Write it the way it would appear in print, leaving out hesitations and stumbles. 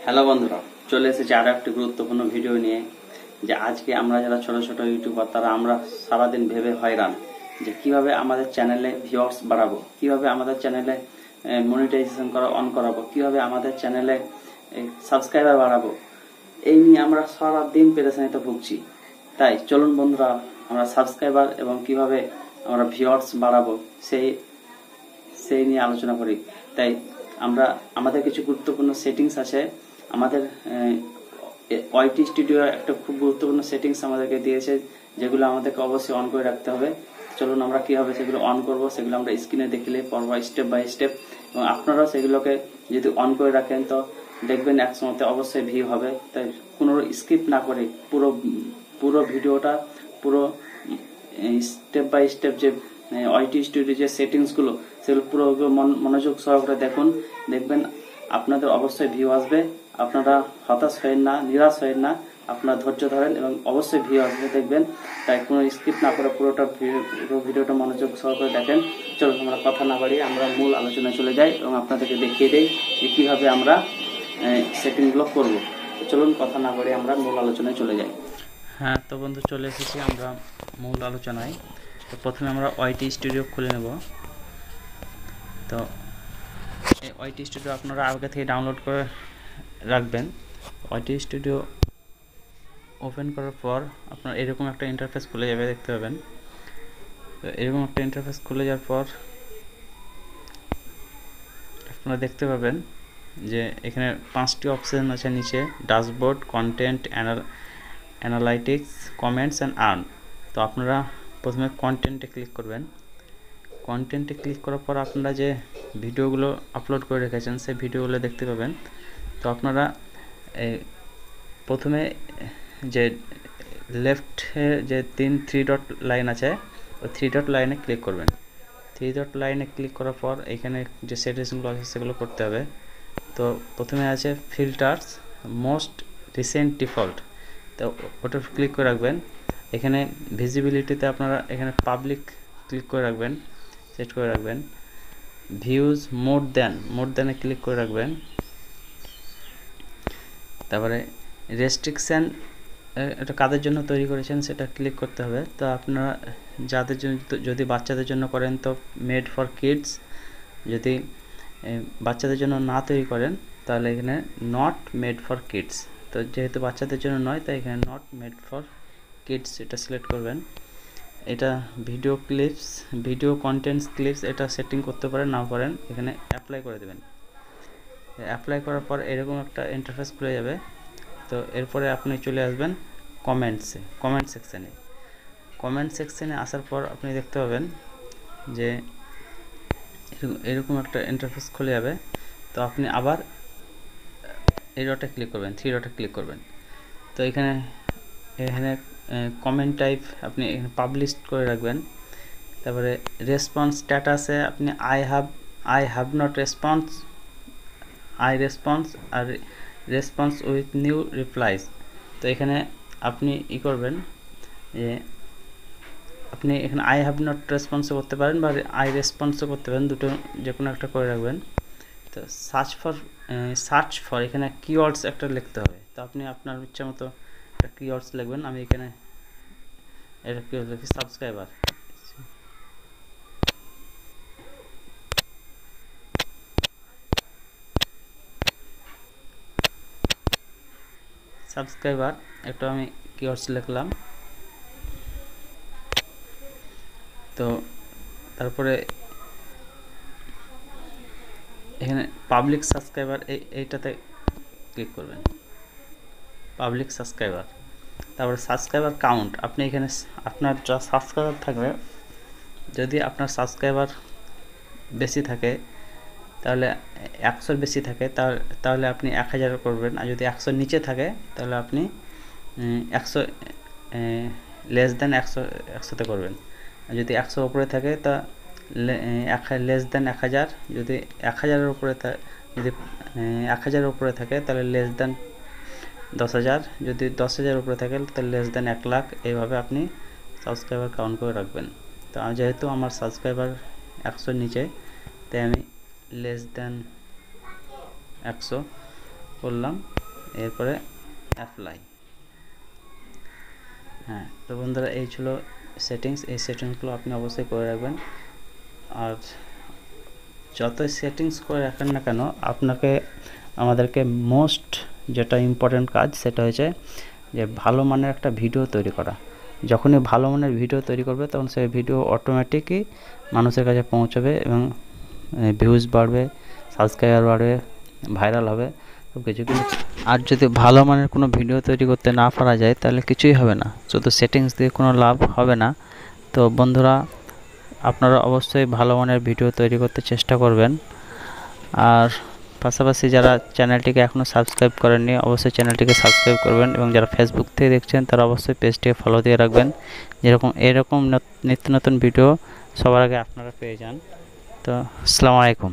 Hello বন্ধুরা, চলে এসেছে আরো একটি গুরুত্বপূর্ণ ভিডিও নিয়ে। যে আজকে আমরা যারা ছোট ছোট ইউটিউবার তারা আমরা সারাদিন ভেবে হয়রান যে কিভাবে আমাদের চ্যানেলে ভিউয়ার্স বাড়াবো, কিভাবে আমাদের চ্যানেলে মনিটাইজেশন অন করাবো, কিভাবে আমাদের চ্যানেলে সাবস্ক্রাইবার বাড়াবো। এই নিয়ে আমরা সারাদিন পেরেশানিতে ভুগছি। তাই চলুন বন্ধুরা, আমরা সাবস্ক্রাইবার এবং কিভাবে আমরা ভিউয়ার্স বাড়াবো সেই নিয়ে আলোচনা করি। তাই আমাদের কিছু গুরুত্বপূর্ণ সেটিংস আছে। আমাদের ওয়াইটি স্টুডিও একটা খুব গুরুত্বপূর্ণ সেটিংস আমাদেরকে দিয়েছে, যেগুলো আমাদেরকে অবশ্যই অন করে রাখতে হবে। চলুন আমরা কিভাবে সেগুলো অন করব সেগুলো আমরা স্ক্রিনে দেখলে পড়ব স্টেপ বাই স্টেপ, এবং আপনারাও সেগুলোকে যদি অন করে রাখেন তো দেখবেন এক সময়তে অবশ্যই ভিউ হবে। তাই কোনো স্কিপ না করে পুরো ভিডিওটা পুরো স্টেপ বাই স্টেপ যে ওয়াইটি স্টুডিও যে সেটিংসগুলো সেগুলো পুরো মনোযোগ সহকারে দেখবেন আপনাদের অবশ্যই ভিউ আসবে। আপনারা হতাশ হবেন না, নিরাশ হবেন না, আপনারা ধৈর্য ধরেন এবং অবশ্যই ভিউ আসবে দেখবেন। তাই কোনো স্কিপ না করে পুরো ভিডিওটা মনোযোগ সহকারে দেখেন। চলুন আমরা কথা না বাড়িয়ে আমরা মূল আলোচনায় চলে যাই এবং আপনাদেরকে দেখিয়ে দেই যে কিভাবে আমরা সেটিংগুলো করব। চলুন কথা না বাড়িয়ে আমরা মূল আলোচনায় চলে যাই। হ্যাঁ, তো বন্ধু চলে এসেছি আমরা মূল আলোচনায়। তো প্রথমে আমরা ওয়াইটি স্টুডিও খুলে নেব। তো এই ওয়াইটি স্টুডিও আপনারা আগে থেকে ডাউনলোড করে রাখবেন। ওয়াইটি স্টুডিও ওপেন করার পর আপনার এরকম একটা ইন্টারফেস খুলে যাবে, দেখতে পাবেন। তো এরকম একটা ইন্টারফেস খুলে যাওয়ার পর আপনারা দেখতে পাবেন যে এখানে 5টি অপশন আছে নিচে: dashboard, content, analytics, comments and earn. তো আপনারা প্রথমে কন্টেন্টে ক্লিক করবেন। কন্টেন্টে ক্লিক করার পর আপনারা যে ভিডিওগুলো আপলোড করে রেখেছেন সেই ভিডিওগুলো দেখতে পাবেন। তো আপনারা প্রথমে যে লেফটে যে থ্রি ডট লাইন আছে ওই 3 ডট লাইনে ক্লিক করবেন। 3 ডট লাইনে ক্লিক করার পর এখানে যে সেটিংসগুলো আছে সেগুলো করতে হবে। তো প্রথমে আছে ফিল্টার্স, মোস্ট রিসেন্ট ডিফল্ট। তো ওটা ক্লিক করে রাখবেন। এখানে ভিজিবিলিটিতে আপনারা এখানে পাবলিক ক্লিক করে রাখবেন, সেট করে রাখবেন। ভিউজ মোর দ্যানে ক্লিক করে রাখবেন। তারপরে রেস্ট্রিকশান, এটা কাদের জন্য তৈরি করেছেন সেটা ক্লিক করতে হবে। তো আপনারা যাদের জন্য, যদি বাচ্চাদের জন্য করেন তো মেড ফর কিডস, যদি বাচ্চাদের জন্য না তৈরি করেন তাহলে এখানে নট মেড ফর কিডস। তো যেহেতু বাচ্চাদের জন্য নয় তাই এখানে নট মেড ফর কিডস এটা সিলেক্ট করবেন। এটা ভিডিও কন্টেন্টস ক্লিপস এটা সেটিং করতে পারেন, নাও পারেন, এখানে অ্যাপ্লাই করে দেবেন। অ্যাপ্লাই করার পর এরকম একটা ইন্টারফেস খুলে যাবে। তো এরপরে আপনি চলে আসবেন কমেন্ট সেকশনে আসার পর আপনি দেখতে পাবেন যে এরকম একটা ইন্টারফেস খুলে যাবে। তো আপনি আবার এই ডটে ক্লিক করবেন, 3 ডটে ক্লিক করবেন। তো এখানে কমেন্ট টাইপ আপনি এখানে পাবলিশ করে রাখবেন। তারপরে রেসপন্স স্ট্যাটাসে আপনি I have not response, I response আর রেসপন্স উইথ নিউ রিপ্লাইজ। তো এখানে আপনি করবেন যে আপনি এখানে আই হ্যাভ নট রেসপন্সও করতে পারেন বা আই রেসপন্সও করতে পারেন, দুটো যে কোনো একটা করে রাখবেন। তো সার্চ ফর এখানে কিওয়ার্ডস একটা লিখতে হবে। তো আপনি আপনার ইচ্ছা মতো একটা কিওয়ার্ডস লিখবেন। আমি এখানে এটা কিওয়ার্ড লিখি সাবস্ক্রাইবার। একটা আমি কিওয়ার্ডস লিখলাম। তো তারপরে এখানে পাবলিক সাবস্ক্রাইবার এইটাতে ক্লিক করবেন, পাবলিক সাবস্ক্রাইবার। তারপরে সাবস্ক্রাইবার কাউন্ট, আপনি এখানে আপনার যা সাবস্ক্রাইবার থাকবে, যদি আপনার সাবস্ক্রাইবার বেশি থাকে তাহলে 100 বেশি থাকে তাহলে আপনি 1000 করবেন। আর যদি 100 নিচে থাকে তাহলে আপনি 100 লেস দেন 100তে করবেন। আর যদি 100 উপরে থাকে তা লেস দেন 1000। যদি 1000-এর উপরে যদি 1000-এর উপরে থাকে তাহলে লেস দেন 10,000। যদি 10,000 উপরে থাকে তাহলে লেস দেন 1 লাখ। এইভাবে আপনি সাবস্ক্রাইবার কাউন্ট করে রাখবেন। তো যেহেতু আমার সাবস্ক্রাইবার 100 নিচে তাই আমি লেস দেন 100 করলাম, এরপরে অ্যাপ্লাই। হ্যাঁ, তো বন্ধুরা এই ছিল সেটিংস। এই সেটিংসগুলো আপনি অবশ্যই করে রাখবেন। আর যতই সেটিংস করে রাখেন না কেন, আমাদেরকে মোস্ট যেটা ইম্পর্টেন্ট কাজ সেটা হচ্ছে যে ভালো মানের একটা ভিডিও তৈরি করা। যখনই ভালো মানের ভিডিও তৈরি করবে তখন সেই ভিডিও অটোমেটিকই মানুষের কাছে পৌঁছবে এবং ভিউজ বাড়বে, সাবস্ক্রাইবার বাড়বে, ভাইরাল হবে সব কিছু। কিন্তু আর যদি ভালো মানের কোনো ভিডিও তৈরি করতে না পারা যায় তাহলে কিছুই হবে না, শুধু সেটিংস দিয়ে কোনো লাভ হবে না। তো বন্ধুরা, আপনারা অবশ্যই ভালো মানের ভিডিও তৈরি করতে চেষ্টা করবেন। আর পাশাপাশি যারা চ্যানেলটিকে এখনও সাবস্ক্রাইব করেননি অবশ্যই চ্যানেলটিকে সাবস্ক্রাইব করবেন, এবং যারা ফেসবুক থেকে দেখছেন তারা অবশ্যই পেজটিকে ফলো দিয়ে রাখবেন, এরকম নিত্য নতুন ভিডিও সবার আগে আপনারা পেয়ে যান। তো আসসালামু আলাইকুম।